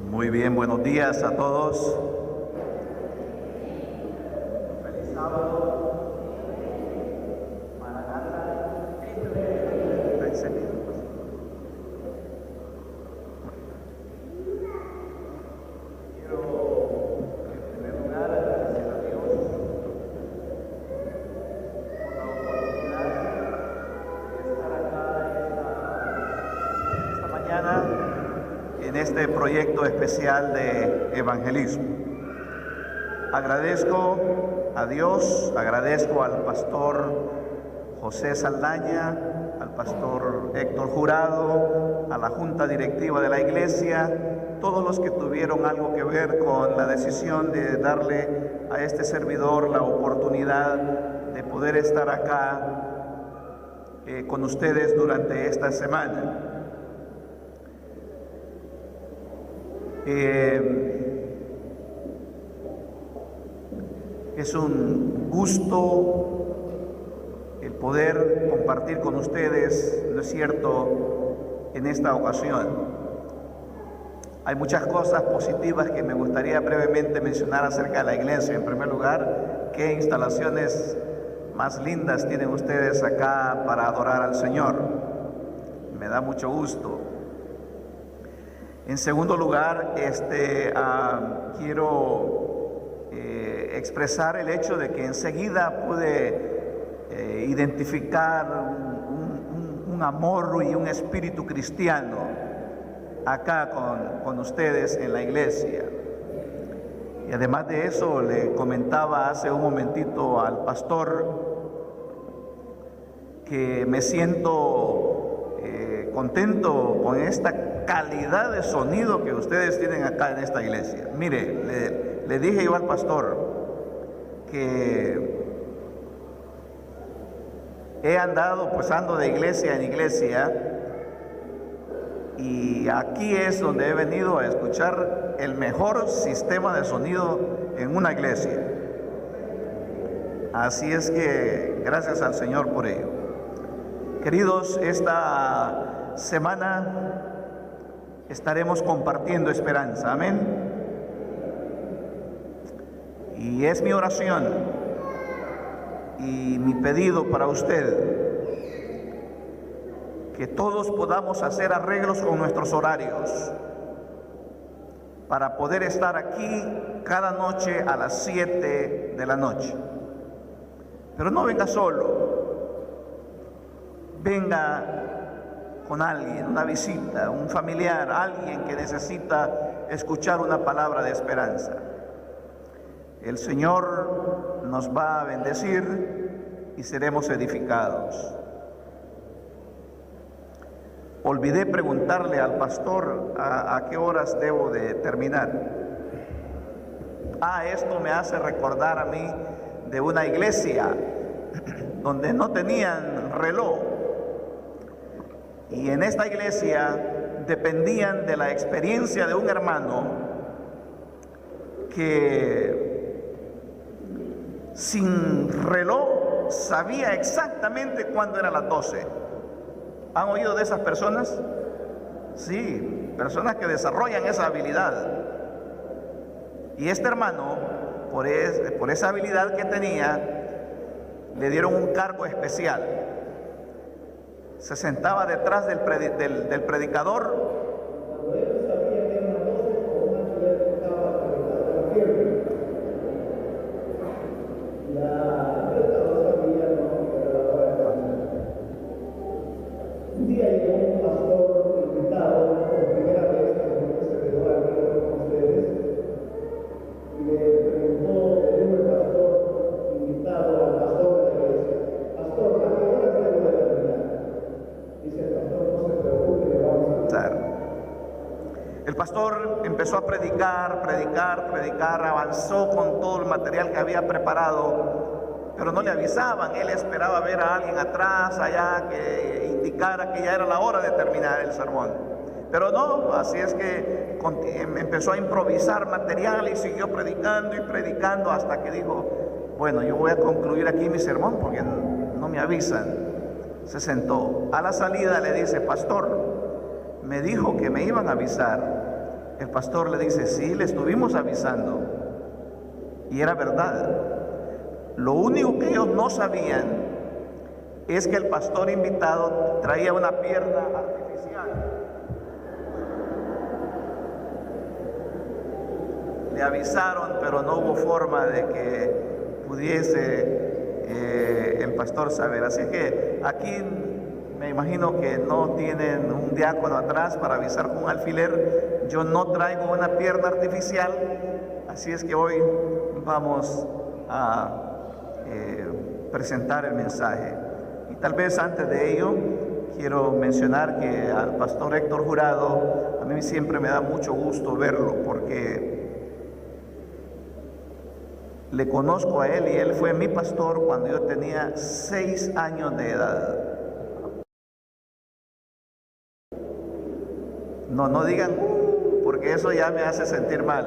Muy bien, buenos días a todos. Feliz sábado. Maranata. Está encendido. Quiero, en primer lugar, agradecer a Dios por la oportunidad de estar acá esta mañana en este proyecto especial de evangelismo. Agradezco a Dios, agradezco al pastor José Saldaña, al pastor Héctor Jurado, a la junta directiva de la iglesia, todos los que tuvieron algo que ver con la decisión de darle a este servidor la oportunidad de poder estar acá con ustedes durante esta semana. Es un gusto el poder compartir con ustedes, ¿no es cierto?, en esta ocasión. Hay muchas cosas positivas que me gustaría brevemente mencionar acerca de la iglesia. En primer lugar, qué instalaciones más lindas tienen ustedes acá para adorar al Señor. Me da mucho gusto. En segundo lugar, quiero expresar el hecho de que enseguida pude identificar un amor y un espíritu cristiano acá con ustedes en la iglesia. Y además de eso, le comentaba hace un momentito al pastor que me siento contento con esta calidad de sonido que ustedes tienen acá en esta iglesia. Mire, le dije yo al pastor que he andado, pues ando de iglesia en iglesia, y aquí es donde he venido a escuchar el mejor sistema de sonido en una iglesia. Así es que gracias al Señor por ello. Queridos, esta semana estaremos compartiendo esperanza, amén. Y es mi oración y mi pedido para usted que todos podamos hacer arreglos con nuestros horarios para poder estar aquí cada noche a las 7 de la noche. Pero no venga solo, venga con alguien, una visita, un familiar, alguien que necesita escuchar una palabra de esperanza. El Señor nos va a bendecir y seremos edificados. Olvidé preguntarle al pastor a qué horas debo de terminar. Esto me hace recordar a mí de una iglesia donde no tenían reloj. Y en esta iglesia dependían de la experiencia de un hermano que sin reloj sabía exactamente cuándo eran las 12. ¿Han oído de esas personas? Sí, personas que desarrollan esa habilidad. Y este hermano, por esa habilidad que tenía, le dieron un cargo especial. Se sentaba detrás del predicador. Un día llegó un pastor invitado por primera vez que se quedó aquí con ustedes y le preguntó, le dijo el pastor invitado al pastor de la iglesia: pastor, ¿a qué hora debo de terminar? Dice el pastor: no se preocupe, le vamos a avisar. El pastor empezó a predicar, avanzó con todo el material que había preparado, pero no le avisaban. Él esperaba ver a alguien atrás, allá, que indicara que ya era la hora de terminar el sermón. Pero no, así es que empezó a improvisar material y siguió predicando hasta que dijo: bueno, yo voy a concluir aquí mi sermón porque no me avisan. Se sentó. A la salida le dice: pastor, me dijo que me iban a avisar El pastor le dice, sí, le estuvimos avisando. Y era verdad. Lo único que ellos no sabían es que el pastor invitado traía una pierna artificial. Le avisaron, pero no hubo forma de que pudiese el pastor saber. Así que aquí me imagino que no tienen un diácono atrás para avisar con un alfiler. Yo no traigo una pierna artificial, así es que hoy vamos a presentar el mensaje. Y tal vez antes de ello quiero mencionar que al pastor Héctor Jurado a mí siempre me da mucho gusto verlo, porque le conozco a él y él fue mi pastor cuando yo tenía 6 años de edad. No digan porque eso ya me hace sentir mal.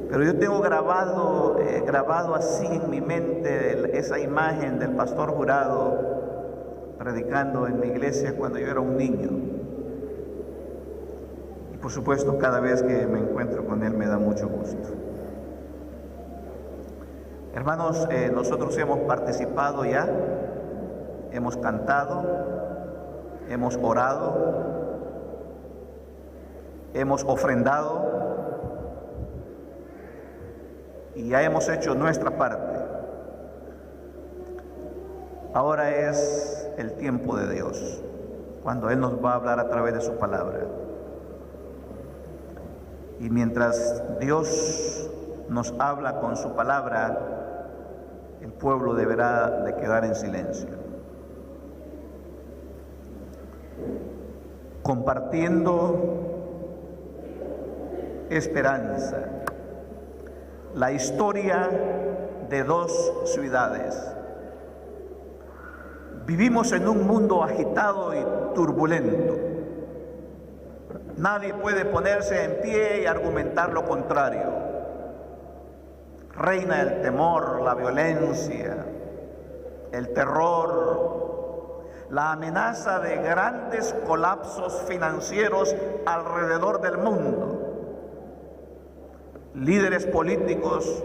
Pero yo tengo grabado así en mi mente esa imagen del pastor Jurado predicando en mi iglesia cuando yo era un niño. Y por supuesto, cada vez que me encuentro con él me da mucho gusto. Hermanos, nosotros hemos participado ya, hemos cantado, hemos orado, hemos ofrendado y ya hemos hecho nuestra parte. Ahora es el tiempo de Dios, cuando Él nos va a hablar a través de su palabra. Y mientras Dios nos habla con su palabra, el pueblo deberá de quedar en silencio, compartiendo esperanza. La historia de 2 ciudades. Vivimos en un mundo agitado y turbulento. Nadie puede ponerse en pie y argumentar lo contrario. Reina el temor, la violencia, el terror, la amenaza de grandes colapsos financieros alrededor del mundo. Líderes políticos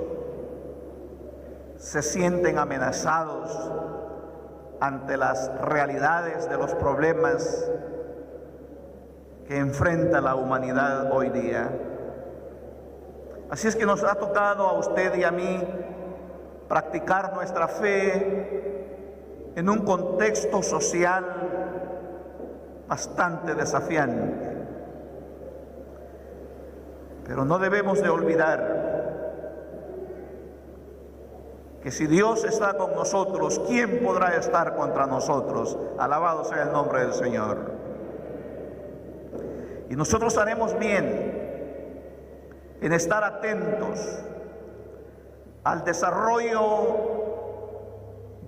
se sienten amenazados ante las realidades de los problemas que enfrenta la humanidad hoy día. Así es que nos ha tocado a usted y a mí practicar nuestra fe en un contexto social bastante desafiante. Pero no debemos de olvidar que si Dios está con nosotros, ¿quién podrá estar contra nosotros? Alabado sea el nombre del Señor. Y nosotros haremos bien en estar atentos al desarrollo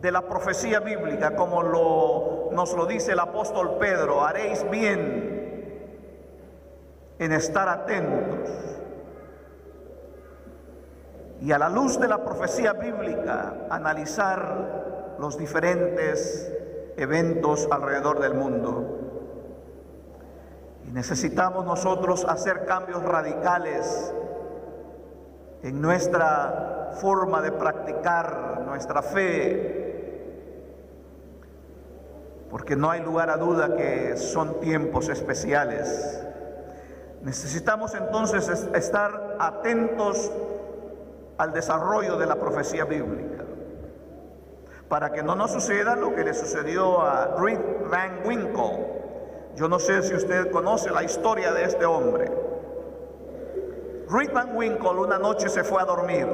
de la profecía bíblica, como nos lo dice el apóstol Pedro. Haréis bien en estar atentos y a la luz de la profecía bíblica analizar los diferentes eventos alrededor del mundo. Y necesitamos nosotros hacer cambios radicales en nuestra forma de practicar nuestra fe, porque no hay lugar a duda que son tiempos especiales. Necesitamos entonces estar atentos al desarrollo de la profecía bíblica, para que no nos suceda lo que le sucedió a Rip Van Winkle. Yo no sé si usted conoce la historia de este hombre. Rip Van Winkle una noche se fue a dormir.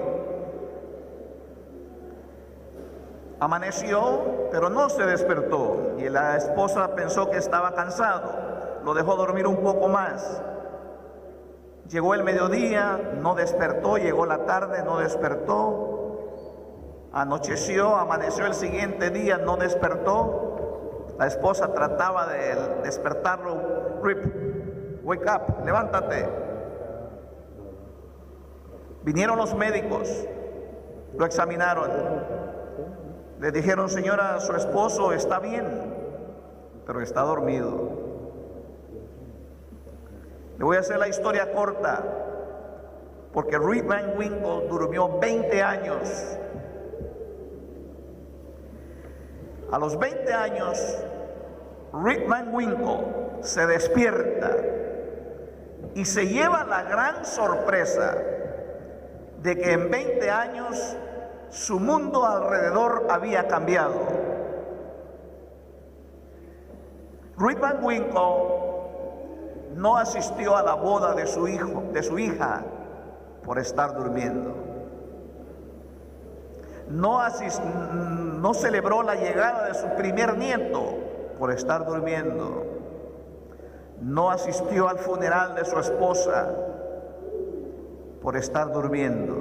Amaneció, pero no se despertó, y la esposa pensó que estaba cansado. Lo dejó dormir un poco más. Llegó el mediodía, no despertó. Llegó la tarde, no despertó. Anocheció, amaneció el siguiente día, no despertó. La esposa trataba de despertarlo. Rip, wake up, levántate. Vinieron los médicos, lo examinaron. Le dijeron: señora, su esposo está bien, pero está dormido. Le voy a hacer la historia corta, porque Rip Van Winkle durmió 20 años. A los 20 años, Rip Van Winkle se despierta y se lleva la gran sorpresa de que en 20 años su mundo alrededor había cambiado. Rip Van Winkle no asistió a la boda de su hija por estar durmiendo. No celebró la llegada de su primer nieto por estar durmiendo. No asistió al funeral de su esposa por estar durmiendo.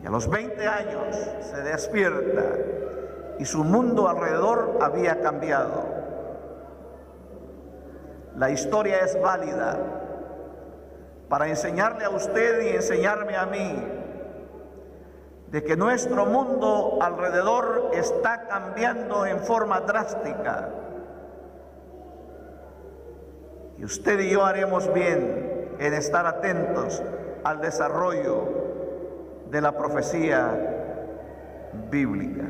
Y a los 20 años se despierta y su mundo alrededor había cambiado. La historia es válida para enseñarle a usted y enseñarme a mí de que nuestro mundo alrededor está cambiando en forma drástica. Y usted y yo haremos bien en estar atentos al desarrollo de la profecía bíblica.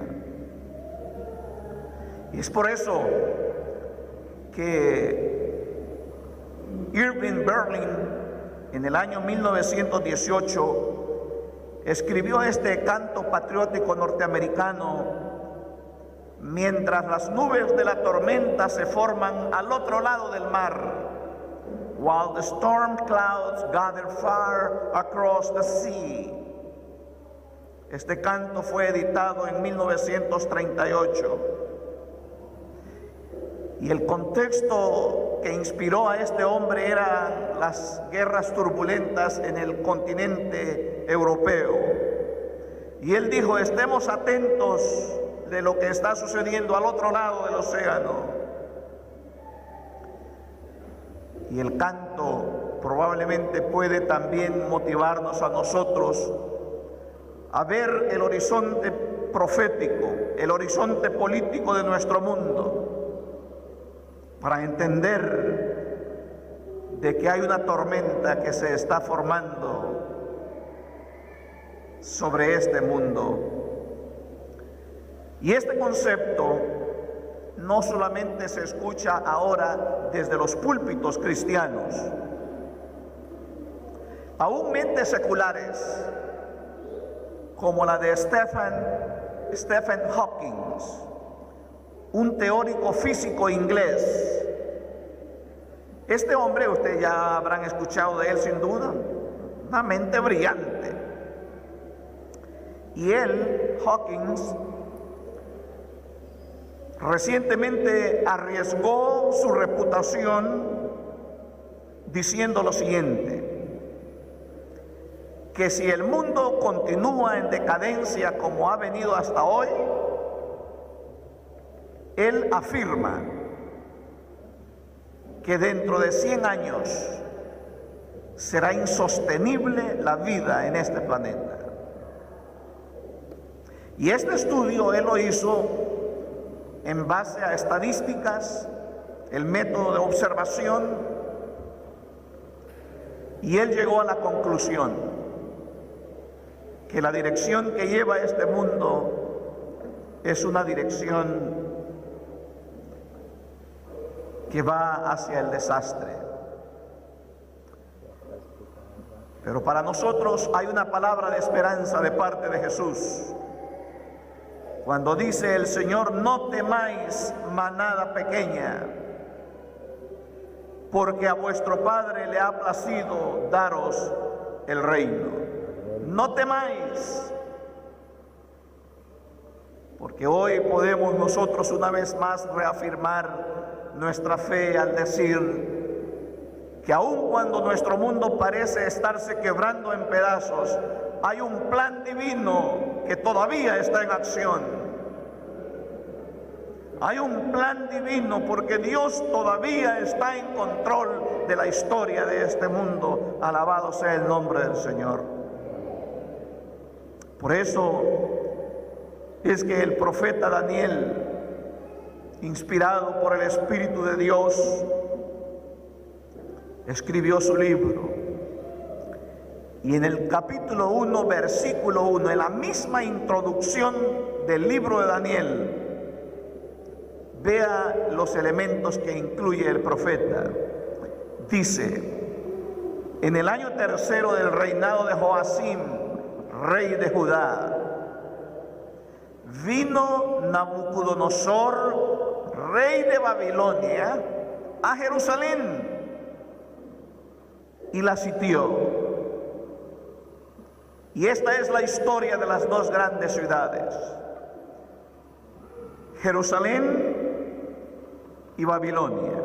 Y es por eso que Irving Berlin, en el año 1918, escribió este canto patriótico norteamericano: mientras las nubes de la tormenta se forman al otro lado del mar, while the storm clouds gather far across the sea. Este canto fue editado en 1938. Y el contexto que inspiró a este hombre eran las guerras turbulentas en el continente europeo. Y él dijo: estemos atentos de lo que está sucediendo al otro lado del océano. Y el canto probablemente puede también motivarnos a nosotros a ver el horizonte profético, el horizonte político de nuestro mundo, para entender de que hay una tormenta que se está formando sobre este mundo. Y este concepto no solamente se escucha ahora desde los púlpitos cristianos, aún mentes seculares como la de Stephen Hawking, un teórico físico inglés. Este hombre, ustedes ya habrán escuchado de él sin duda, una mente brillante. Y él, Hawkins, recientemente arriesgó su reputación diciendo lo siguiente: que si el mundo continúa en decadencia como ha venido hasta hoy, él afirma que dentro de 100 años será insostenible la vida en este planeta. Y este estudio él lo hizo en base a estadísticas, el método de observación, y él llegó a la conclusión que la dirección que lleva este mundo es una dirección que va hacia el desastre. Pero para nosotros hay una palabra de esperanza de parte de Jesús, cuando dice el Señor: no temáis, manada pequeña, porque a vuestro Padre le ha placido daros el reino. No temáis, porque hoy podemos nosotros una vez más reafirmar nuestra fe al decir que aun cuando nuestro mundo parece estarse quebrando en pedazos, hay un plan divino que todavía está en acción. Hay un plan divino porque Dios todavía está en control de la historia de este mundo. Alabado sea el nombre del Señor. Por eso es que el profeta Daniel, inspirado por el Espíritu de Dios, escribió su libro. Y en el capítulo 1, versículo 1, en la misma introducción del libro de Daniel, vea los elementos que incluye el profeta. Dice: en el año tercero del reinado de Joacim, rey de Judá, vino Nabucodonosor, rey de Babilonia, a Jerusalén y la sitió. Y esta es la historia de las dos grandes ciudades, Jerusalén y Babilonia.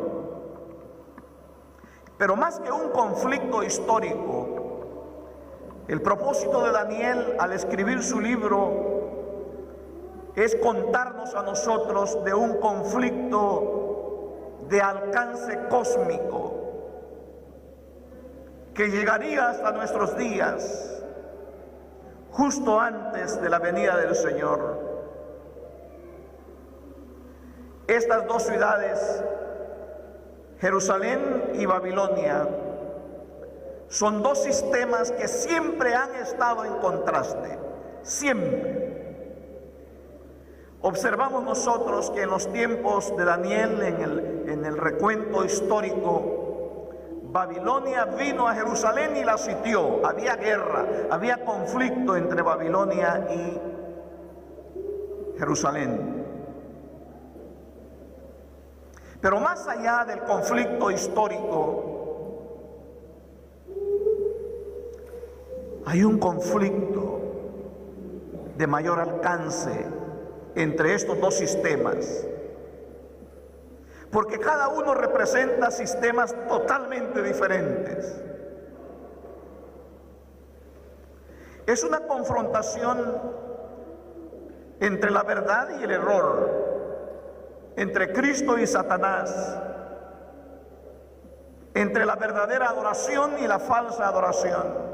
Pero más que un conflicto histórico, el propósito de Daniel al escribir su libro es contarnos a nosotros de un conflicto de alcance cósmico que llegaría hasta nuestros días, justo antes de la venida del Señor. Estas dos ciudades, Jerusalén y Babilonia, son dos sistemas que siempre han estado en contraste, siempre. Observamos nosotros que en los tiempos de Daniel, en el recuento histórico, Babilonia vino a Jerusalén y la sitió. Había guerra, había conflicto entre Babilonia y Jerusalén. Pero más allá del conflicto histórico, hay un conflicto de mayor alcance entre estos dos sistemas, porque cada uno representa sistemas totalmente diferentes. Es una confrontación entre la verdad y el error, entre Cristo y Satanás, entre la verdadera adoración y la falsa adoración.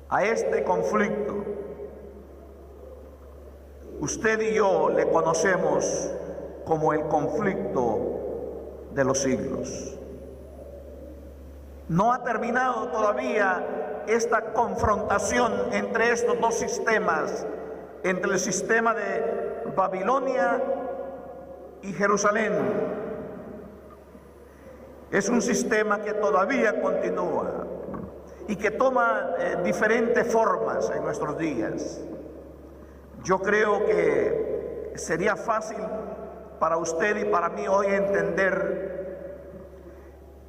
A este conflicto, usted y yo le conocemos como el conflicto de los siglos. No ha terminado todavía esta confrontación entre estos dos sistemas, entre el sistema de Babilonia y Jerusalén. Es un sistema que todavía continúa y que toma diferentes formas en nuestros días. Yo creo que sería fácil para usted y para mí hoy entender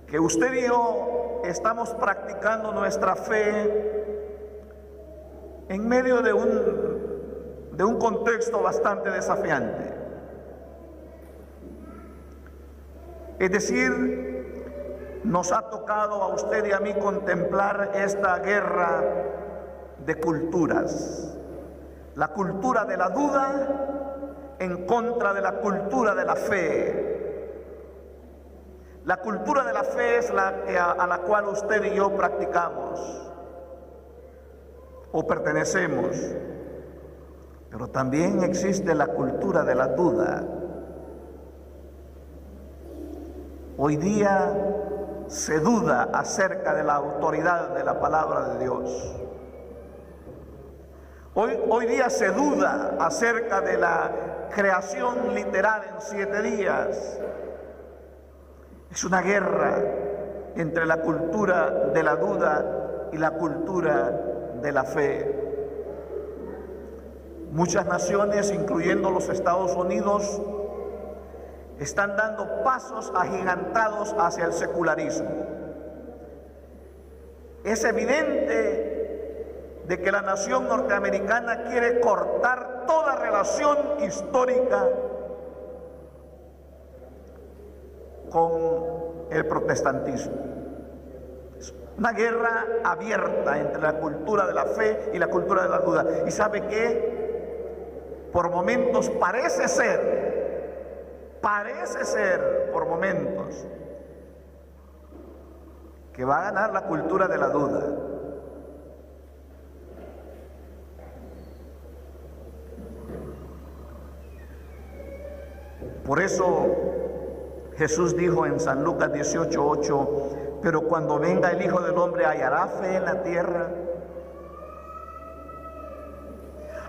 que usted y yo estamos practicando nuestra fe en medio de un contexto bastante desafiante. Es decir, nos ha tocado a usted y a mí contemplar esta guerra de culturas. La cultura de la duda en contra de la cultura de la fe. La cultura de la fe es a la cual usted y yo practicamos o pertenecemos. Pero también existe la cultura de la duda. Hoy día se duda acerca de la autoridad de la palabra de Dios. Hoy día se duda acerca de la creación literal en 7 días. Es una guerra entre la cultura de la duda y la cultura de la fe. Muchas naciones, incluyendo los Estados Unidos, están dando pasos agigantados hacia el secularismo. Es evidente de que la nación norteamericana quiere cortar toda relación histórica con el protestantismo. Es una guerra abierta entre la cultura de la fe y la cultura de la duda. ¿Y sabe qué? Por momentos parece ser por momentos que va a ganar la cultura de la duda. Por eso Jesús dijo en San Lucas 18:8, pero cuando venga el Hijo del Hombre, ¿hallará fe en la tierra?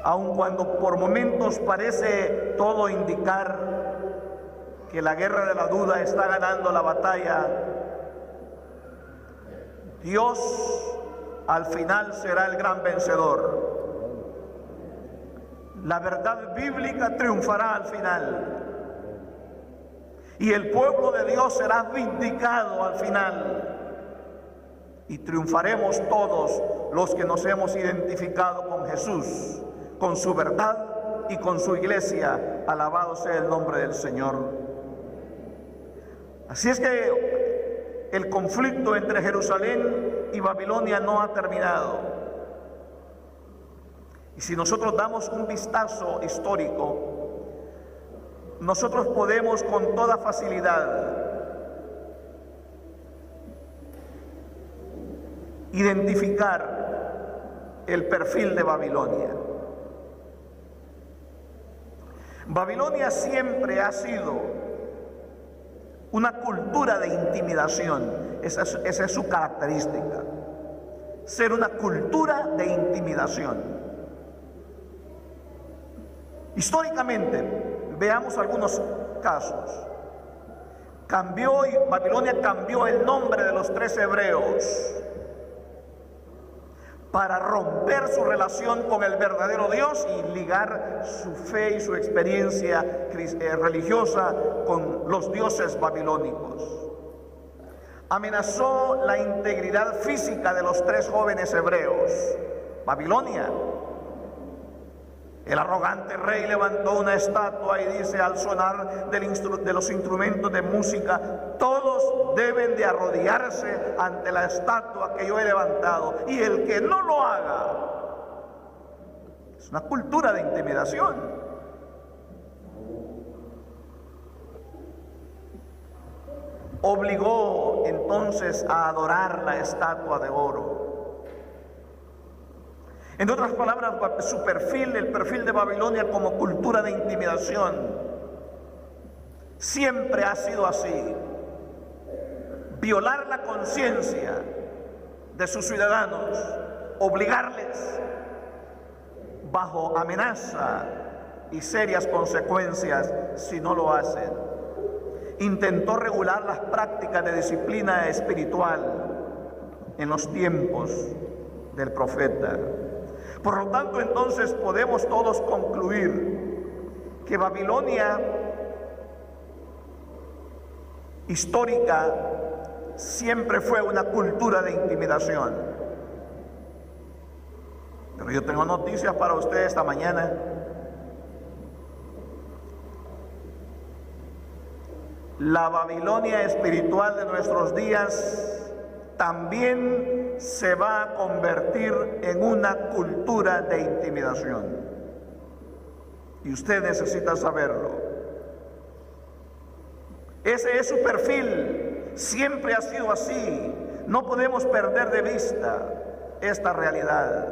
Aun cuando por momentos parece todo indicar que la guerra de la duda está ganando la batalla, Dios al final será el gran vencedor. La verdad bíblica triunfará al final. Y el pueblo de Dios será vindicado al final. Y triunfaremos todos los que nos hemos identificado con Jesús, con su verdad y con su iglesia. Alabado sea el nombre del Señor. Así es que el conflicto entre Jerusalén y Babilonia no ha terminado. Y si nosotros damos un vistazo histórico, nosotros podemos con toda facilidad identificar el perfil de Babilonia. Babilonia siempre ha sido una cultura de intimidación. Esa es su característica, ser una cultura de intimidación. Históricamente, veamos algunos casos. Babilonia cambió el nombre de los 3 hebreos para romper su relación con el verdadero Dios y ligar su fe y su experiencia religiosa con los dioses babilónicos. Amenazó la integridad física de los 3 jóvenes hebreos. Babilonia. El arrogante rey levantó una estatua y dice al sonar de los instrumentos de música, todos deben de arrodillarse ante la estatua que yo he levantado, y el que no lo haga. Es una cultura de intimidación. Obligó entonces a adorar la estatua de oro. En otras palabras, su perfil, el perfil de Babilonia como cultura de intimidación, siempre ha sido así. Violar la conciencia de sus ciudadanos, obligarles bajo amenaza y serias consecuencias si no lo hacen. Intentó regular las prácticas de disciplina espiritual en los tiempos del profeta. Por lo tanto, entonces podemos todos concluir que Babilonia histórica siempre fue una cultura de intimidación. Pero yo tengo noticias para ustedes esta mañana. La Babilonia espiritual de nuestros días también se va a convertir en una cultura de intimidación. Y usted necesita saberlo. Ese es su perfil, siempre ha sido así. No podemos perder de vista esta realidad.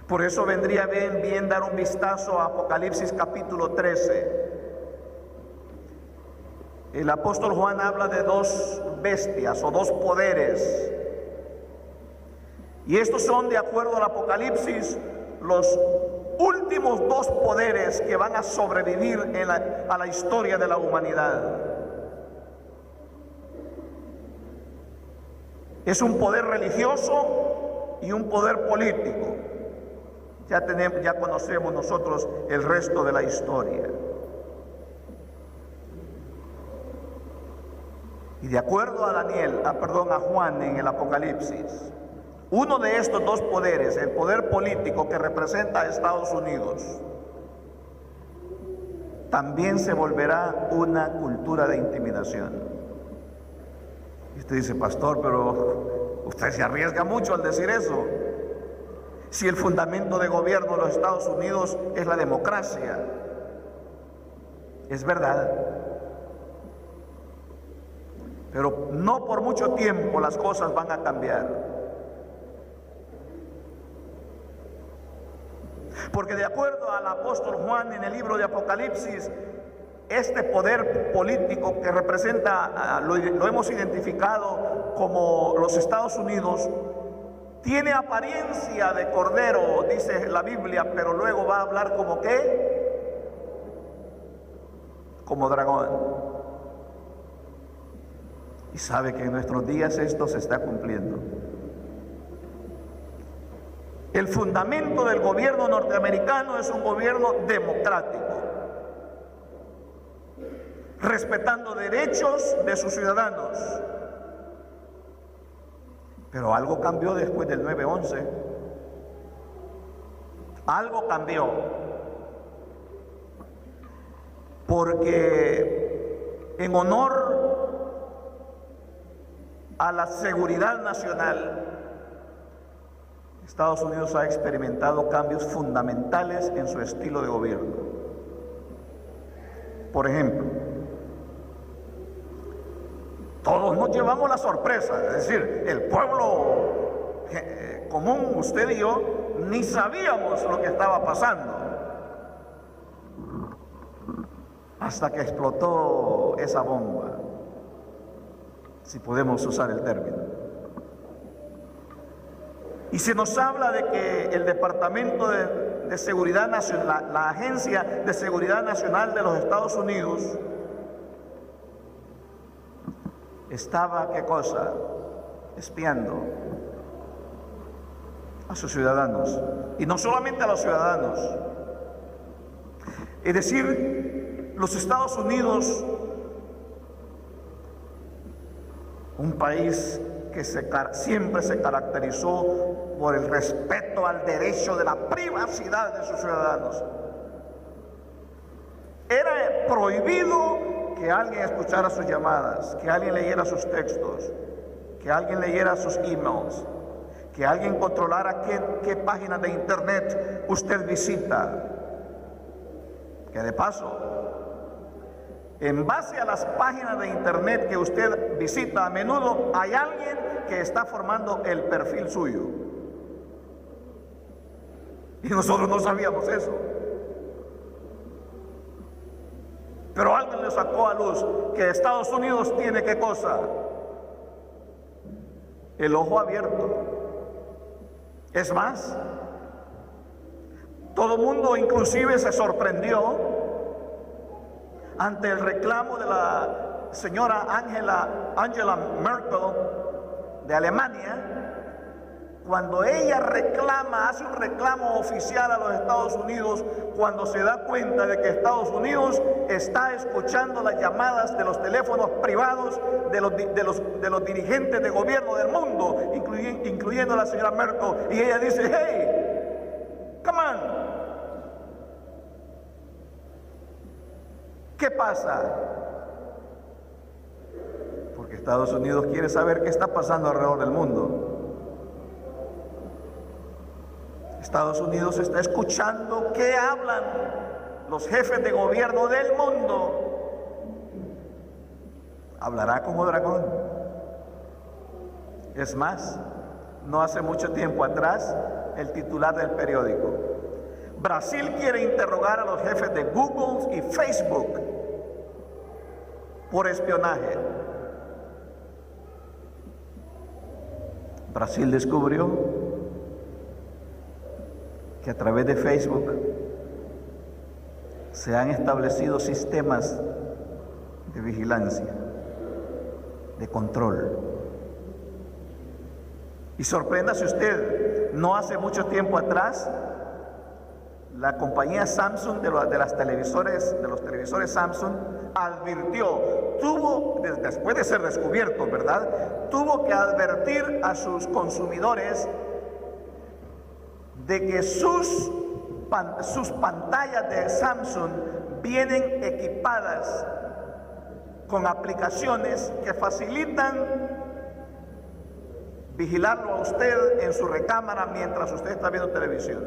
Por eso vendría bien dar un vistazo a Apocalipsis capítulo 13. El apóstol Juan habla de 2 bestias o 2 poderes. Y estos son, de acuerdo al Apocalipsis, los últimos 2 poderes que van a sobrevivir a la historia de la humanidad. Es un poder religioso y un poder político. Ya conocemos nosotros el resto de la historia. Y de acuerdo a a Juan en el Apocalipsis, uno de estos 2 poderes, el poder político que representa a Estados Unidos, también se volverá una cultura de intimidación. Y usted dice, pastor, pero usted se arriesga mucho al decir eso. Si el fundamento de gobierno de los Estados Unidos es la democracia, es verdad. Pero no por mucho tiempo las cosas van a cambiar. Porque de acuerdo al apóstol Juan en el libro de Apocalipsis, este poder político que representa, lo hemos identificado como los Estados Unidos, tiene apariencia de cordero, dice la Biblia, pero luego va a hablar como ¿qué? Como dragón. Y sabe que en nuestros días esto se está cumpliendo. El fundamento del gobierno norteamericano es un gobierno democrático, respetando derechos de sus ciudadanos. Pero algo cambió después del 9/11. Algo cambió. Porque en honor a la seguridad nacional, Estados Unidos ha experimentado cambios fundamentales en su estilo de gobierno. Por ejemplo, todos nos llevamos la sorpresa, es decir, el pueblo común, usted y yo, ni sabíamos lo que estaba pasando hasta que explotó esa bomba, si podemos usar el término. Y se nos habla de que el Departamento de Seguridad Nacional, la Agencia de Seguridad Nacional de los Estados Unidos, estaba, ¿qué cosa? Espiando a sus ciudadanos. Y no solamente a los ciudadanos. Es decir, los Estados Unidos, un país que siempre se caracterizó por el respeto al derecho de la privacidad de sus ciudadanos. Era prohibido que alguien escuchara sus llamadas, que alguien leyera sus textos, que alguien leyera sus emails, que alguien controlara qué páginas de internet usted visita. Que de paso, en base a las páginas de internet que usted visita, a menudo hay alguien que está formando el perfil suyo. Y nosotros no sabíamos eso. Pero alguien le sacó a luz que Estados Unidos tiene ¿qué cosa? El ojo abierto. Es más, todo el mundo inclusive se sorprendió ante el reclamo de la señora Angela Merkel de Alemania, cuando ella hace un reclamo oficial a los Estados Unidos, cuando se da cuenta de que Estados Unidos está escuchando las llamadas de los teléfonos privados de los dirigentes de gobierno del mundo, incluyendo a la señora Merkel, y ella dice, hey, come on. ¿Qué pasa? Porque Estados Unidos quiere saber qué está pasando alrededor del mundo. Estados Unidos está escuchando qué hablan los jefes de gobierno del mundo. Hablará como dragón. Es más, no hace mucho tiempo atrás, el titular del periódico: Brasil quiere interrogar a los jefes de Google y Facebook por espionaje. Brasil descubrió que a través de Facebook se han establecido sistemas de vigilancia, de control. Y sorpréndase usted, no hace mucho tiempo atrás, la compañía Samsung de los televisores Samsung advirtió, después de ser descubierto, ¿verdad? Tuvo que advertir a sus consumidores de que sus pantallas de Samsung vienen equipadas con aplicaciones que facilitan vigilarlo a usted en su recámara mientras usted está viendo televisión.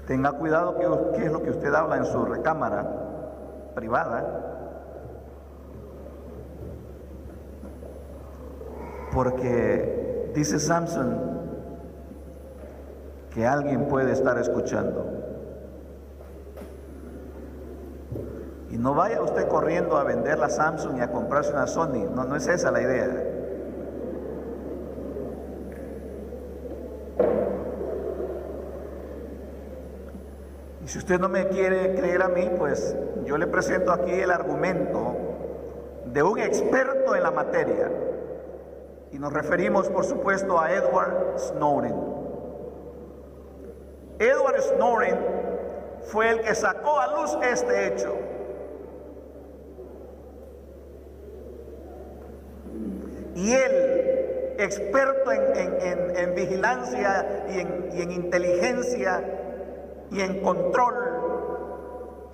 Tenga cuidado qué es lo que usted habla en su recámara privada, porque dice Samsung que alguien puede estar escuchando. Y no vaya usted corriendo a vender la Samsung y a comprarse una Sony. No, no es esa la idea. Y si usted no me quiere creer a mí, pues yo le presento aquí el argumento de un experto en la materia. Y nos referimos, por supuesto, a Edward Snowden. Edward Snowden fue el que sacó a luz este hecho. Y él, experto en vigilancia y en inteligencia y en control,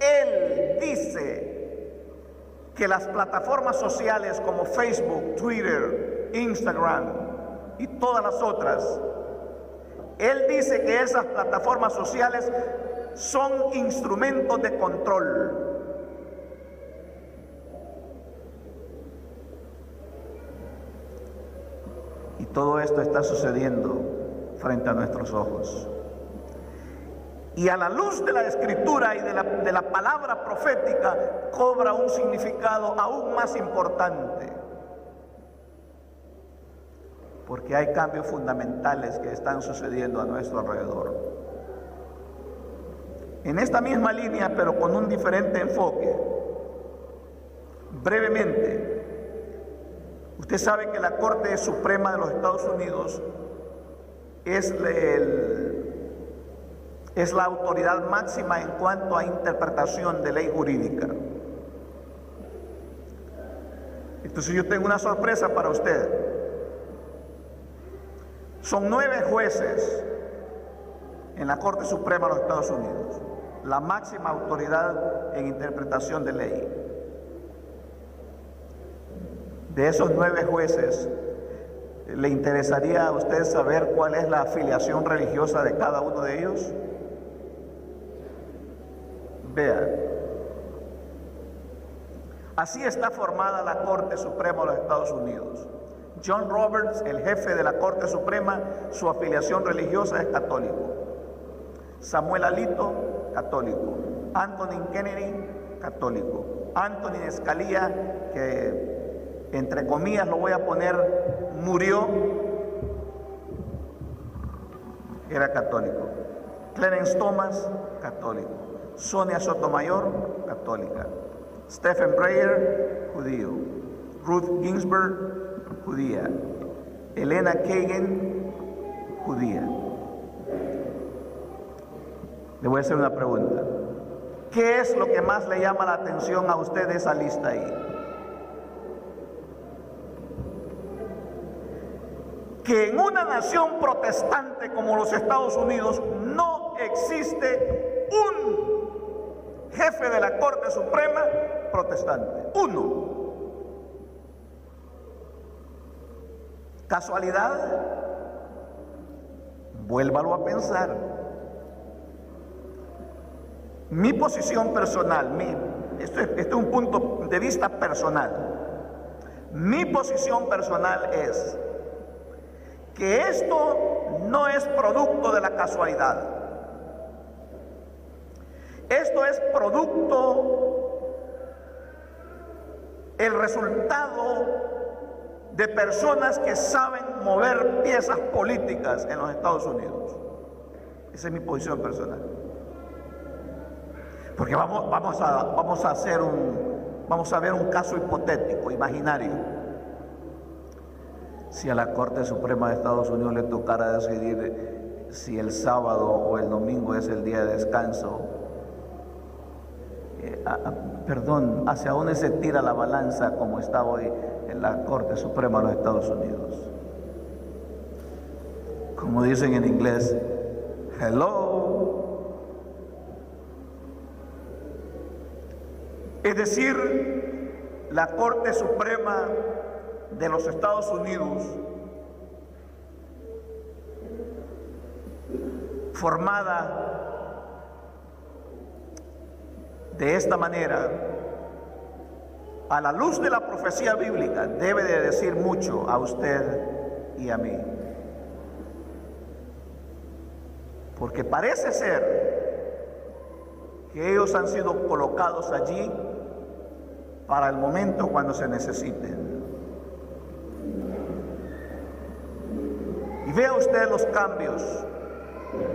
él dice que las plataformas sociales como Facebook, Twitter, Instagram y todas las otras, él dice que esas plataformas sociales son instrumentos de control. Y todo esto está sucediendo frente a nuestros ojos. Y a la luz de la Escritura y de la palabra profética, cobra un significado aún más importante. Porque hay cambios fundamentales que están sucediendo a nuestro alrededor. En esta misma línea, pero con un diferente enfoque, brevemente, usted sabe que la Corte Suprema de los Estados Unidos es la autoridad máxima en cuanto a interpretación de ley jurídica. Entonces yo tengo una sorpresa para usted. Son 9 jueces en la Corte Suprema de los Estados Unidos, la máxima autoridad en interpretación de ley. De esos 9 jueces, ¿le interesaría a usted saber cuál es la afiliación religiosa de cada uno de ellos? Vea, así está formada la Corte Suprema de los Estados Unidos. John Roberts, el jefe de la Corte Suprema, su afiliación religiosa es católico. Samuel Alito, católico. Anthony Kennedy, católico. Anthony Scalia, que entre comillas lo voy a poner, murió, era católico. Clarence Thomas, católico. Sonia Sotomayor, católica. Stephen Breyer, judío. Ruth Ginsburg, judía. Elena Kagan, judía. Le voy a hacer una pregunta. ¿Qué es lo que más le llama la atención a usted de esa lista ahí? Que en una nación protestante como los Estados Unidos no existe un jefe de la Corte Suprema protestante. Uno. ¿Casualidad? Vuélvalo a pensar. Mi posición personal, esto es un punto de vista personal. Mi posición personal es que esto no es producto de la casualidad. Esto es producto, el resultado de personas que saben mover piezas políticas en los Estados Unidos. Esa es mi posición personal. Porque vamos a ver un caso hipotético, imaginario. Si a la Corte Suprema de Estados Unidos le tocara decidir si el sábado o el domingo es el día de descanso, ¿hacia dónde se tira la balanza como está hoy en la Corte Suprema de los Estados Unidos? Como dicen en inglés, hello. Es decir, la Corte Suprema de los Estados Unidos, formada de esta manera, a la luz de la profecía bíblica, debe de decir mucho a usted y a mí. Porque parece ser que ellos han sido colocados allí para el momento cuando se necesiten. Y vea usted los cambios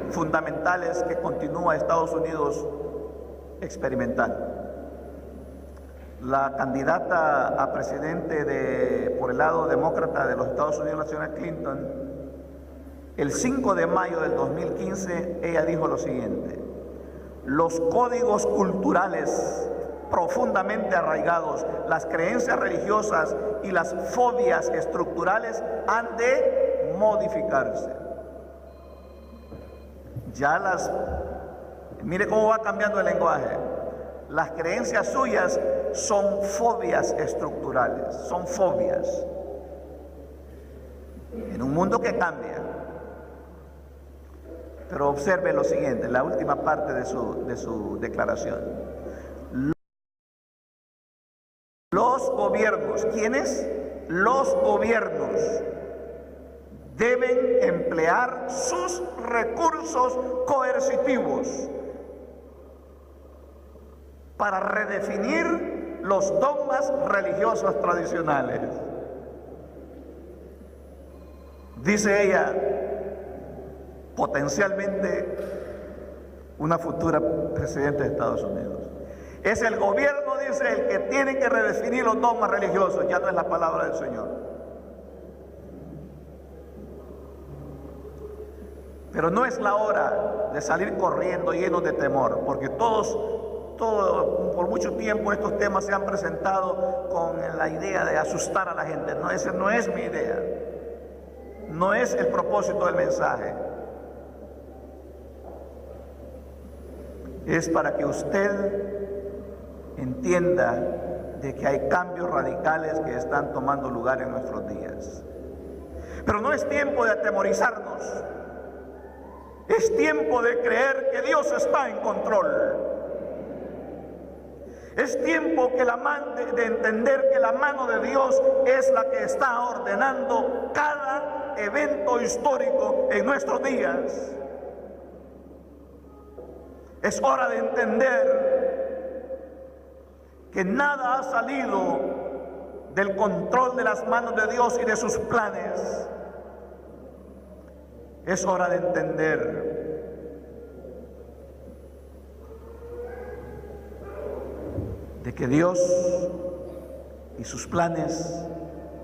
fundamentales que continúa Estados Unidos experimentando. La candidata a presidente por el lado demócrata de los Estados Unidos, la señora Clinton, el 5 de mayo del 2015, ella dijo lo siguiente: los códigos culturales profundamente arraigados, las creencias religiosas y las fobias estructurales han de modificarse. Mire cómo va cambiando el lenguaje. Las creencias suyas son fobias estructurales, son fobias. En un mundo que cambia. Pero observe lo siguiente, la última parte de su declaración. Los gobiernos, ¿quiénes? Los gobiernos deben emplear sus recursos coercitivos para redefinir los dogmas religiosos tradicionales. Dice ella, potencialmente una futura presidenta de Estados Unidos. Es el gobierno, dice, el que tiene que redefinir los dogmas religiosos, ya no es la palabra del Señor. Pero no es la hora de salir corriendo llenos de temor, porque por mucho tiempo estos temas se han presentado con la idea de asustar a la gente. No, esa no es mi idea. No es el propósito del mensaje. Es para que usted entienda de que hay cambios radicales que están tomando lugar en nuestros días. Pero no es tiempo de atemorizarnos. Es tiempo de creer que Dios está en control. Es tiempo de entender que la mano de Dios es la que está ordenando cada evento histórico en nuestros días. Es hora de entender que nada ha salido del control de las manos de Dios y de sus planes. Es hora de entender de que Dios y sus planes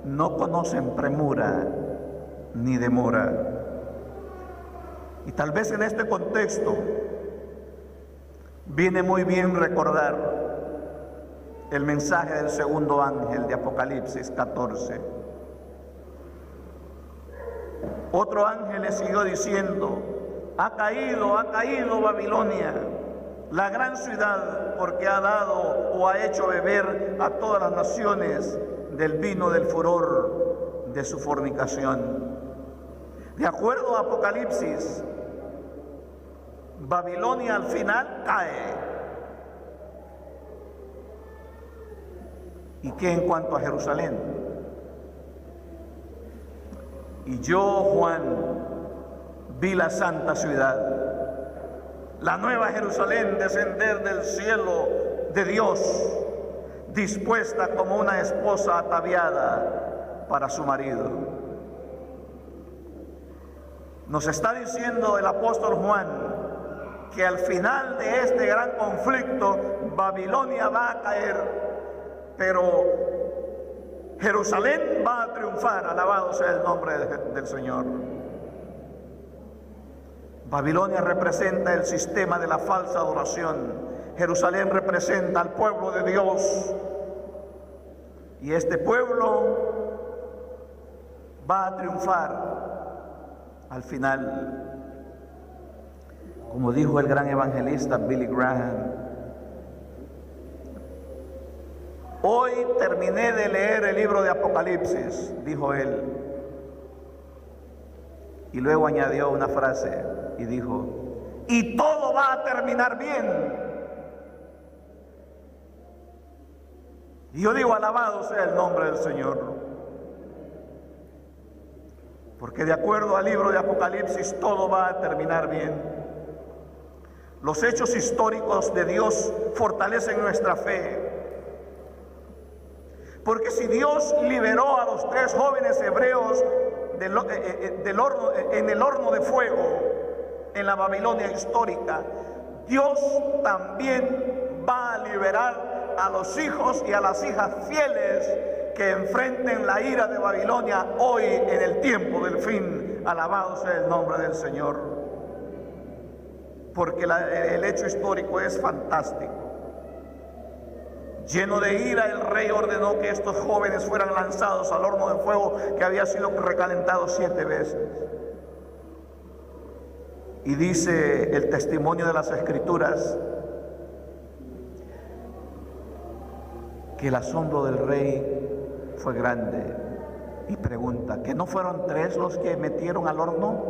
no conocen premura ni demora. Y tal vez en este contexto viene muy bien recordar el mensaje del segundo ángel de Apocalipsis 14. Otro ángel le siguió diciendo: ha caído Babilonia, la gran ciudad, porque ha dado o ha hecho beber a todas las naciones del vino del furor de su fornicación. De acuerdo a Apocalipsis, Babilonia al final cae. ¿Y qué en cuanto a Jerusalén? Y yo, Juan, vi la santa ciudad, la nueva Jerusalén, descender del cielo de Dios, dispuesta como una esposa ataviada para su marido. Nos está diciendo el apóstol Juan que al final de este gran conflicto Babilonia va a caer, pero Jerusalén va a triunfar. Alabado sea el nombre del Señor. Babilonia representa el sistema de la falsa adoración. Jerusalén representa al pueblo de Dios. Y este pueblo va a triunfar al final. Como dijo el gran evangelista Billy Graham: hoy terminé de leer el libro de Apocalipsis, dijo él. Y luego añadió una frase y dijo: y todo va a terminar bien. Y yo digo: alabado sea el nombre del Señor. Porque de acuerdo al libro de Apocalipsis todo va a terminar bien. Los hechos históricos de Dios fortalecen nuestra fe. Porque si Dios liberó a los 3 jóvenes hebreos en el horno de fuego en la Babilonia histórica, Dios también va a liberar a los hijos y a las hijas fieles que enfrenten la ira de Babilonia hoy en el tiempo del fin. Alabado sea el nombre del Señor. Porque el hecho histórico es fantástico. Lleno de ira, el rey ordenó que estos jóvenes fueran lanzados al horno de fuego que había sido recalentado 7 veces. Y dice el testimonio de las Escrituras que el asombro del rey fue grande. Y pregunta, ¿que no fueron 3 los que metieron al horno?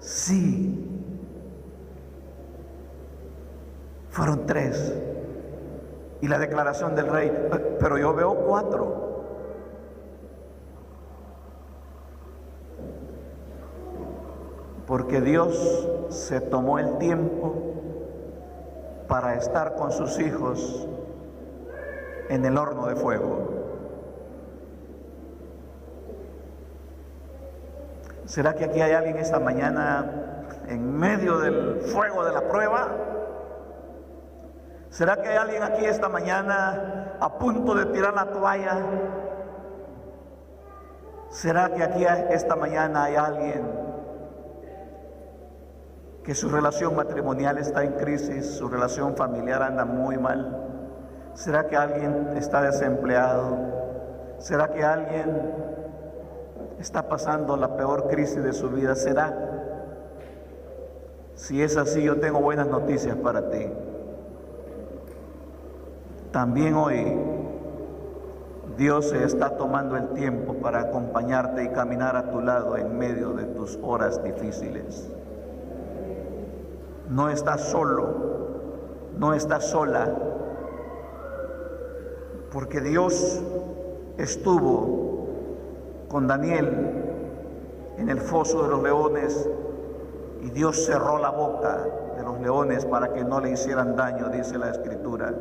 Sí, fueron 3. Y la declaración del rey, pero yo veo 4. Porque Dios se tomó el tiempo para estar con sus hijos en el horno de fuego. ¿Será que aquí hay alguien esta mañana en medio del fuego de la prueba? ¿Será que hay alguien aquí esta mañana a punto de tirar la toalla? ¿Será que aquí esta mañana hay alguien que su relación matrimonial está en crisis, su relación familiar anda muy mal? ¿Será que alguien está desempleado? ¿Será que alguien está pasando la peor crisis de su vida? ¿Será? Si es así, yo tengo buenas noticias para ti. También hoy Dios se está tomando el tiempo para acompañarte y caminar a tu lado en medio de tus horas difíciles. No estás solo, no estás sola, porque Dios estuvo con Daniel en el foso de los leones y Dios cerró la boca de los leones para que no le hicieran daño, dice la Escritura.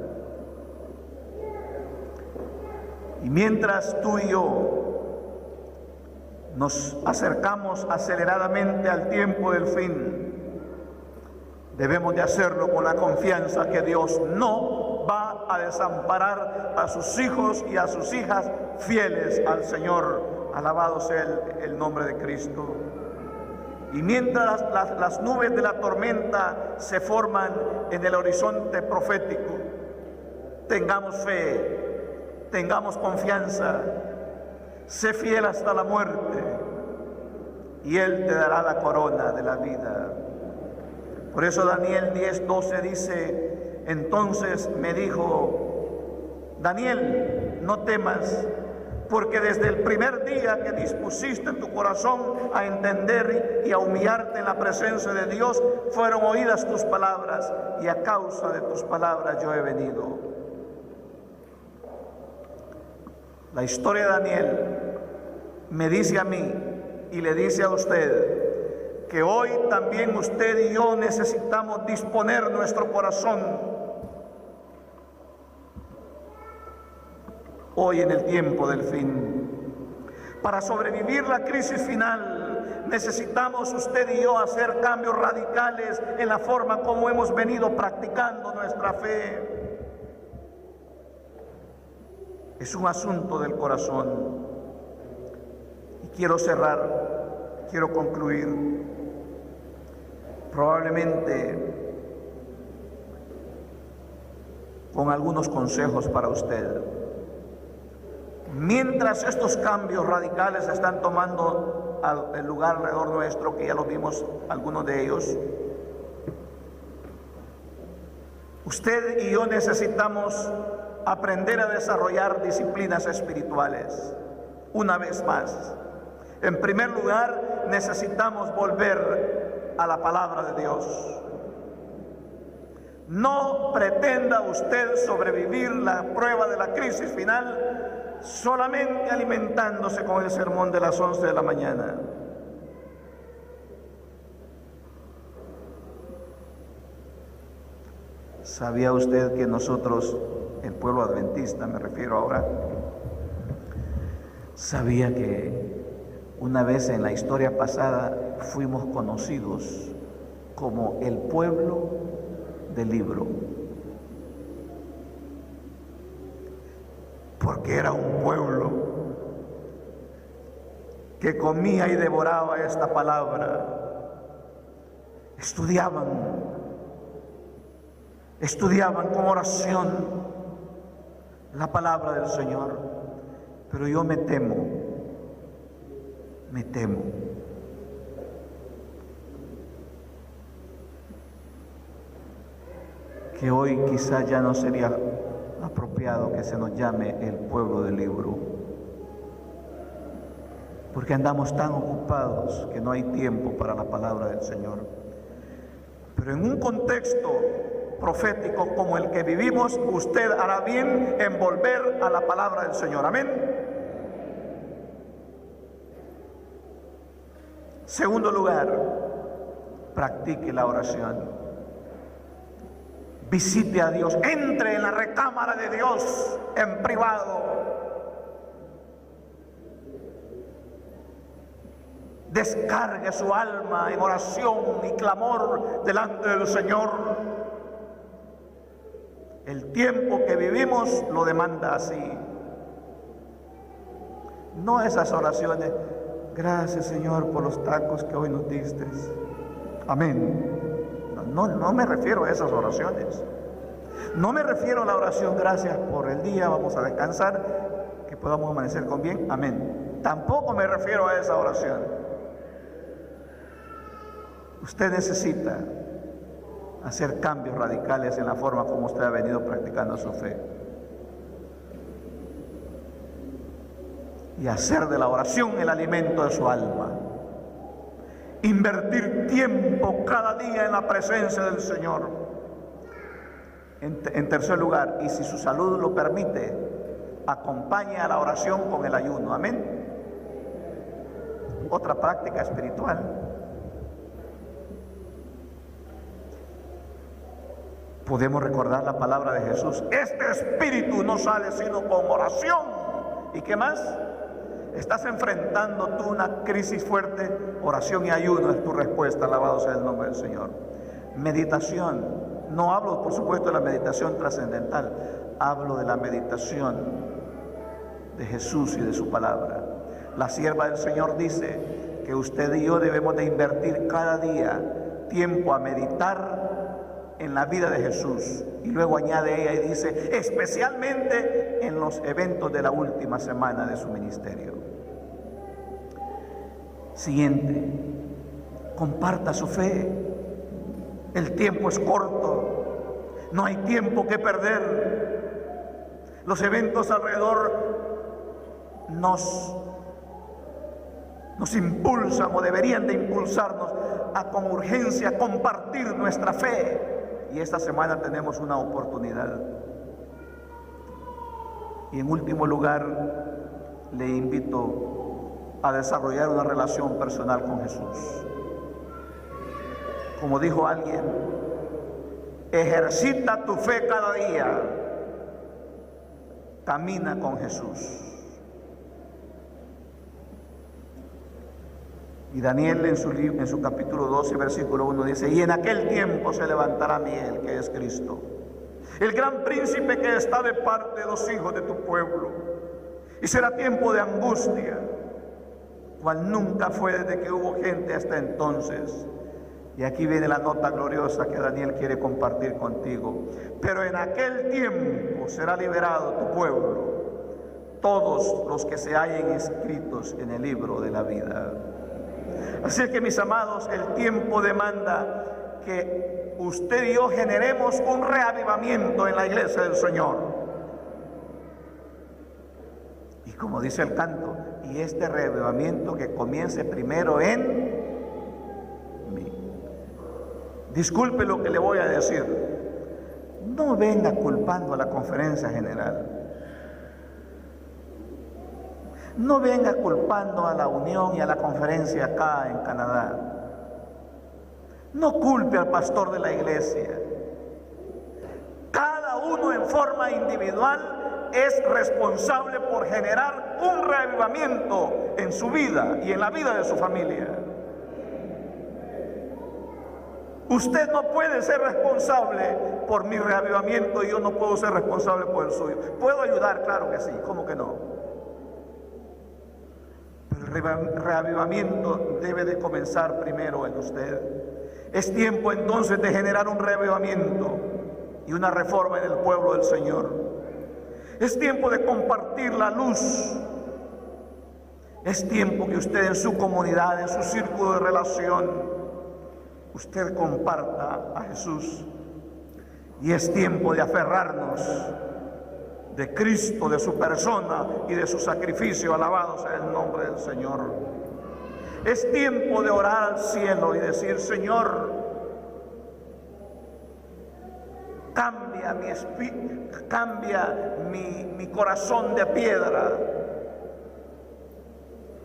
Y mientras tú y yo nos acercamos aceleradamente al tiempo del fin, debemos de hacerlo con la confianza que Dios no va a desamparar a sus hijos y a sus hijas fieles al Señor. Alabado sea el nombre de Cristo. Y mientras las nubes de la tormenta se forman en el horizonte profético, tengamos fe, tengamos confianza, sé fiel hasta la muerte y Él te dará la corona de la vida. Por eso Daniel 10:12 dice, entonces me dijo, Daniel, no temas, porque desde el primer día que dispusiste tu corazón a entender y a humillarte en la presencia de Dios, fueron oídas tus palabras, y a causa de tus palabras yo he venido. La historia de Daniel me dice a mí y le dice a usted que hoy también usted y yo necesitamos disponer nuestro corazón. Hoy en el tiempo del fin. Para sobrevivir la crisis final necesitamos usted y yo hacer cambios radicales en la forma como hemos venido practicando nuestra fe. Es un asunto del corazón. Y quiero cerrar, quiero concluir. Probablemente con algunos consejos para usted. Mientras estos cambios radicales están tomando el lugar alrededor nuestro, que ya lo vimos algunos de ellos, usted y yo necesitamos aprender a desarrollar disciplinas espirituales. Una vez más, en primer lugar, necesitamos volver a la palabra de Dios. No pretenda usted sobrevivir la prueba de la crisis final solamente alimentándose con el sermón de las 11 de la mañana. ¿Sabía usted que nosotros, el pueblo adventista me refiero ahora, sabía que una vez en la historia pasada fuimos conocidos como el pueblo del libro? Porque era un pueblo que comía y devoraba esta palabra. Estudiaban con oración la palabra del Señor. Pero yo me temo que hoy quizá ya no sería apropiado que se nos llame el pueblo del libro, porque andamos tan ocupados que no hay tiempo para la palabra del Señor. Pero en un contexto profético como el que vivimos, usted hará bien en volver a la palabra del Señor. Amén. Segundo lugar, practique la oración. Visite a Dios, entre en la recámara de Dios en privado. Descargue su alma en oración y clamor delante del Señor. El tiempo que vivimos lo demanda así. No esas oraciones: gracias, Señor, por los tacos que hoy nos diste. Amén. No me refiero a esas oraciones. No me refiero a la oración: gracias por el día, vamos a descansar, que podamos amanecer con bien. Amén. Tampoco me refiero a esa oración. Usted necesita hacer cambios radicales en la forma como usted ha venido practicando su fe. Y hacer de la oración el alimento de su alma. Invertir tiempo cada día en la presencia del Señor. En tercer lugar, y si su salud lo permite, acompañe a la oración con el ayuno. Amén. Otra práctica espiritual. Podemos recordar la palabra de Jesús: este espíritu no sale sino con oración. ¿Y qué más? Estás enfrentando tú una crisis fuerte, oración y ayuno es tu respuesta. Alabado sea el nombre del Señor. Meditación. No hablo, por supuesto, de la meditación trascendental. Hablo de la meditación de Jesús y de su palabra. La sierva del Señor dice que usted y yo debemos de invertir cada día tiempo a meditar en la vida de Jesús. Y luego añade ella y dice: especialmente en los eventos de la última semana de su ministerio. Siguiente, comparta su fe. El tiempo es corto, no hay tiempo que perder. Los eventos alrededor nos impulsan, o deberían de impulsarnos a con urgencia compartir nuestra fe. Y esta semana tenemos una oportunidad. Y en último lugar, le invito a desarrollar una relación personal con Jesús. Como dijo alguien, ejercita tu fe cada día. Camina con Jesús. Y Daniel en su capítulo 12, versículo 1 dice: y en aquel tiempo se levantará Miguel, que es Cristo, el gran príncipe que está de parte de los hijos de tu pueblo. Y será tiempo de angustia, cual nunca fue desde que hubo gente hasta entonces. Y aquí viene la nota gloriosa que Daniel quiere compartir contigo. Pero en aquel tiempo será liberado tu pueblo, todos los que se hallen inscritos en el libro de la vida. Así que, mis amados, el tiempo demanda que usted y yo generemos un reavivamiento en la iglesia del Señor. Y como dice el canto, y este reavivamiento que comience primero en mí. Disculpe lo que le voy a decir. No venga culpando a la conferencia general. No venga culpando a la unión y a la conferencia acá en Canadá. No culpe al pastor de la iglesia. uno en forma individual es responsable por generar un reavivamiento en su vida y en la vida de su familia. Usted no puede ser responsable por mi reavivamiento y yo no puedo ser responsable por el suyo. ¿Puedo ayudar? Claro que sí, ¿cómo que no? Pero el reavivamiento debe de comenzar primero en usted. Es tiempo entonces de generar un reavivamiento y una reforma en el pueblo del Señor. Es tiempo de compartir la luz. Es tiempo que usted en su comunidad, en su círculo de relación, usted comparta a Jesús. Y es tiempo de aferrarnos de Cristo, de su persona y de su sacrificio. Alabado sea el nombre del Señor. Es tiempo de orar al cielo y decir: Señor, cambia mi corazón de piedra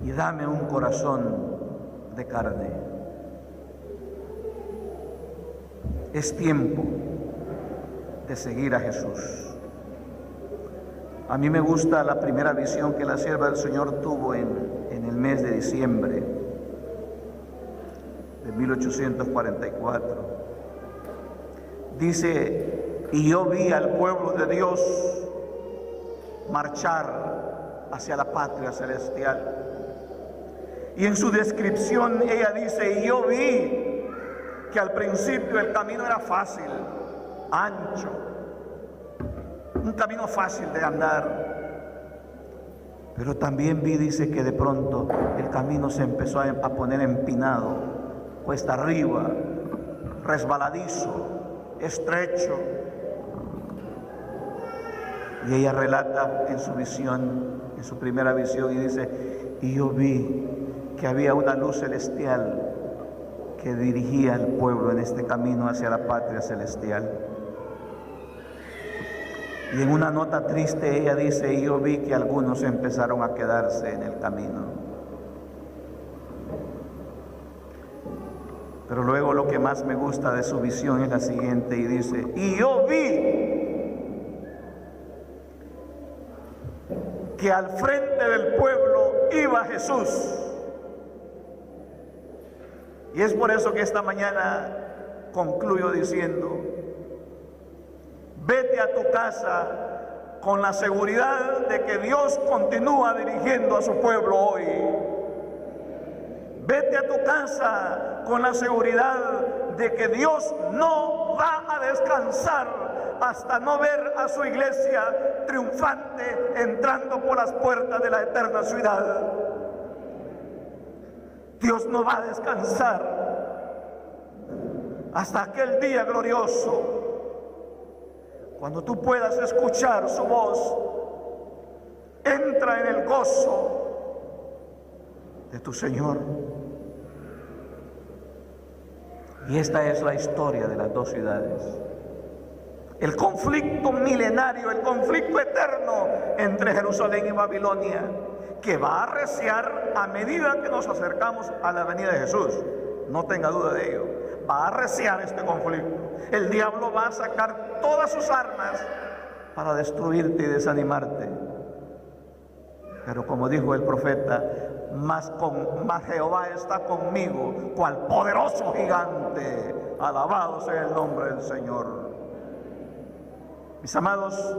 y dame un corazón de carne. Es tiempo de seguir a Jesús. A mí me gusta la primera visión que la sierva del Señor tuvo en el mes de diciembre de 1844. Dice: y yo vi al pueblo de Dios marchar hacia la patria celestial. Y en su descripción ella dice: y yo vi que al principio el camino era fácil, ancho, un camino fácil de andar. Pero también vi, dice, que de pronto el camino se empezó a poner empinado, cuesta arriba, resbaladizo, estrecho. Y ella relata en su visión, en su primera visión, y dice: y yo vi que había una luz celestial que dirigía al pueblo en este camino hacia la patria celestial. Y en una nota triste ella dice: y yo vi que algunos empezaron a quedarse en el camino. Pero luego lo que más me gusta de su visión es la siguiente, y dice: y yo vi que al frente del pueblo iba Jesús. Y es por eso que esta mañana concluyo diciendo: vete a tu casa con la seguridad de que Dios continúa dirigiendo a su pueblo hoy. Vete a tu casa con la seguridad de que Dios no va a descansar hasta no ver a su iglesia triunfante entrando por las puertas de la eterna ciudad. Dios no va a descansar hasta aquel día glorioso, cuando tú puedas escuchar su voz. Entra en el gozo de tu Señor. Y esta es la historia de las dos ciudades. El conflicto milenario, el conflicto eterno entre Jerusalén y Babilonia, que va a arreciar a medida que nos acercamos a la venida de Jesús. No tenga duda de ello. Va a arreciar este conflicto. El diablo va a sacar todas sus armas para destruirte y desanimarte. Pero como dijo el profeta: más Jehová está conmigo, cual poderoso gigante. Alabado sea el nombre del Señor. Mis amados,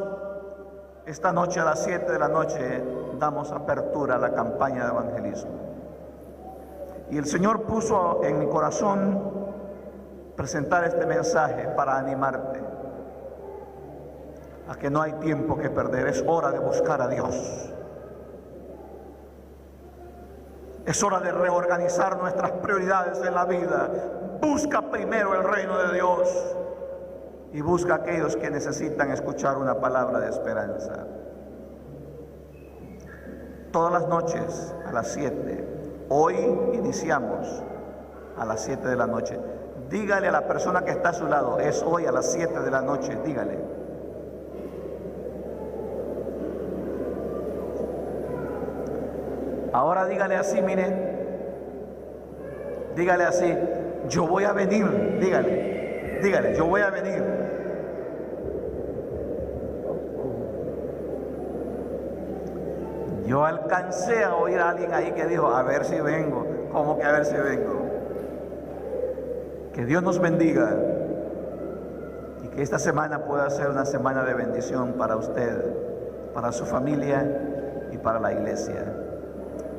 esta noche a las 7 de la noche damos apertura a la campaña de evangelismo. Y el Señor puso en mi corazón presentar este mensaje para animarte a que no hay tiempo que perder. Es hora de buscar a Dios. Es hora de reorganizar nuestras prioridades en la vida. Busca primero el reino de Dios y busca a aquellos que necesitan escuchar una palabra de esperanza. Todas las noches a las 7. Hoy iniciamos a las 7 de la noche. Dígale a la persona que está a su lado: es hoy a las 7 de la noche. Dígale. Ahora dígale así, mire. Dígale así: yo voy a venir. Dígale, yo voy a venir. Yo alcancé a oír a alguien ahí que dijo, a ver si vengo. ¿Cómo que a ver si vengo? Que Dios nos bendiga y que esta semana pueda ser una semana de bendición para usted, para su familia y para la iglesia.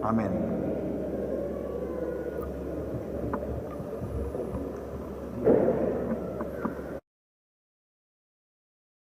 Amén.